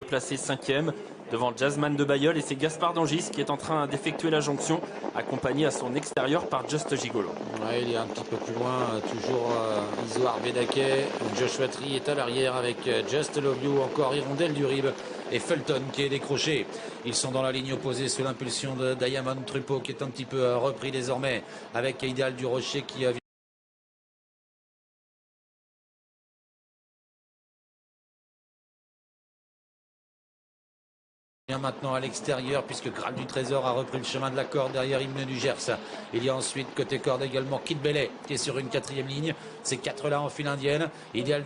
placé 5e devant Jazzman de Bayeul, et c'est Gaspard d'Angis qui est en train d'effectuer la jonction, accompagné à son extérieur par Just Gigolo. Ouais, il est un petit peu plus loin, toujours Isoar Bedaquet. Joshua Tree est à l'arrière avec Just Love You, encore Hirondelle du Rib et Fulton qui est décroché. Ils sont dans la ligne opposée sous l'impulsion de Diamond Trupeau qui est un petit peu repris désormais avec Idéal du Rocher qui vient maintenant à l'extérieur puisque Graal du Trésor a repris le chemin de la corde derrière Hymne du Gers. Il y a ensuite côté corde également Kid Bellet qui est sur une 4e ligne. Ces 4 là en file indienne. Idéal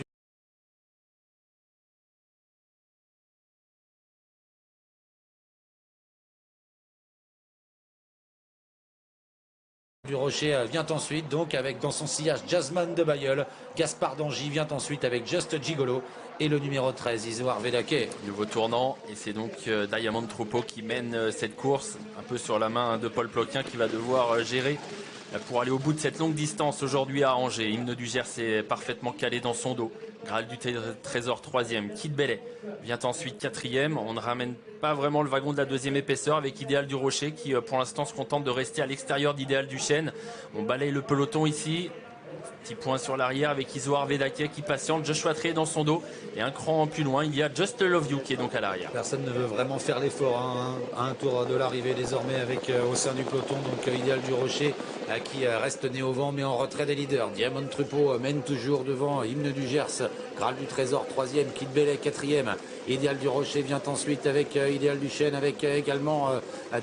du Rocher vient ensuite donc avec dans son sillage Jazzman de Bayeul. Gaspard d'Angis vient ensuite avec Just Gigolo et le numéro 13 Isoar Bedaquet. Nouveau tournant, et c'est donc Diamond Troupeau qui mène cette course un peu sur la main de Paul Ploquin qui va devoir gérer pour aller au bout de cette longue distance aujourd'hui à Angers. Hymne du Gers est parfaitement calé dans son dos. Graal du Trésor 3e, Kid Bellet vient ensuite 4e. On ne ramène pas vraiment le wagon de la 2e épaisseur avec Idéal du Rocher qui pour l'instant se contente de rester à l'extérieur d'Idéal du Chêne. On balaye le peloton ici. Petit point sur l'arrière avec Isoar Bedaquet qui patiente, Joshua Tree dans son dos, et un cran plus loin il y a Just Love You qui est donc à l'arrière. Personne ne veut vraiment faire l'effort à un tour de l'arrivée désormais avec au sein du peloton donc Idéal du Rocher qui reste né au vent mais en retrait des leaders. Diamond Trupeau mène toujours devant Hymne du Gers, Graal du Trésor 3e, Kid Bellet 4e. Idéal du Rocher vient ensuite avec Idéal du Chêne, avec également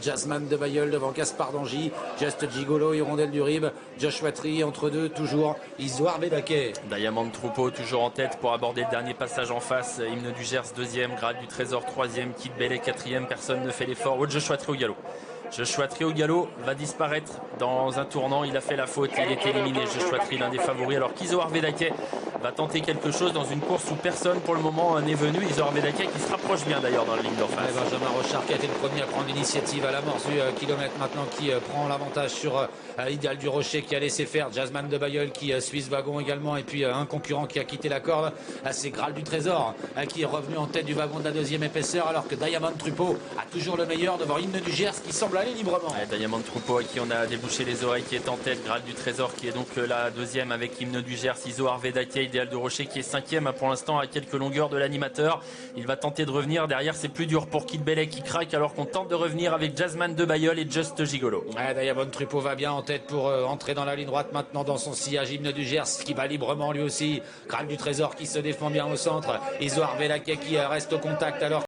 Jazzman de Bayeul devant Gaspard d'Angis, Just Gigolo, Hirondelle du Rib, Joshua Tree entre deux, toujours Isoar Bedaquet. Diamond Troupeau toujours en tête pour aborder le dernier passage en face. Hymne du Gers 2e, Graal du Trésor 3e, Kid Bellet 4e, personne ne fait l'effort. Joshua Tree au galop. Joshua Tree au galop va disparaître dans un tournant, il a fait la faute, il est éliminé. Joshua Tree, l'un des favoris, alors qu'Isoar Bedaquet va tenter quelque chose dans une course où personne pour le moment n'est venu. Isoar Bedaquet qui se rapproche bien d'ailleurs dans la ligne d'en face. Benjamin Rochard qui a été le premier à prendre l'initiative à l'amorce du kilomètre maintenant, qui prend l'avantage sur Idéal du Rocher qui a laissé faire Jazzman de Bayeul qui suit ce wagon également, et puis un concurrent qui a quitté la corde, c'est Graal du Trésor qui est revenu en tête du wagon de la 2e épaisseur, alors que Diamond Trupeau a toujours le meilleur devant Hymne du Gers qui semble aller librement. Diamond Troupeau à qui on a débouché les oreilles qui est en tête, Graal du Trésor qui est donc la 2e avec Hymne du Gers, Isoar Bedaquet, Idéal du Rocher qui est 5e pour l'instant à quelques longueurs de l'animateur. Il va tenter de revenir, derrière c'est plus dur pour Kid Bellet qui craque alors qu'on tente de revenir avec Jazzman de Bayeul et Just Gigolo. Diamond Trupeau va bien en tête pour entrer dans la ligne droite maintenant dans son sillage. Hymne du Gers qui va librement lui aussi, Graal du Trésor qui se défend bien au centre, Isoar Bedaquet qui reste au contact alors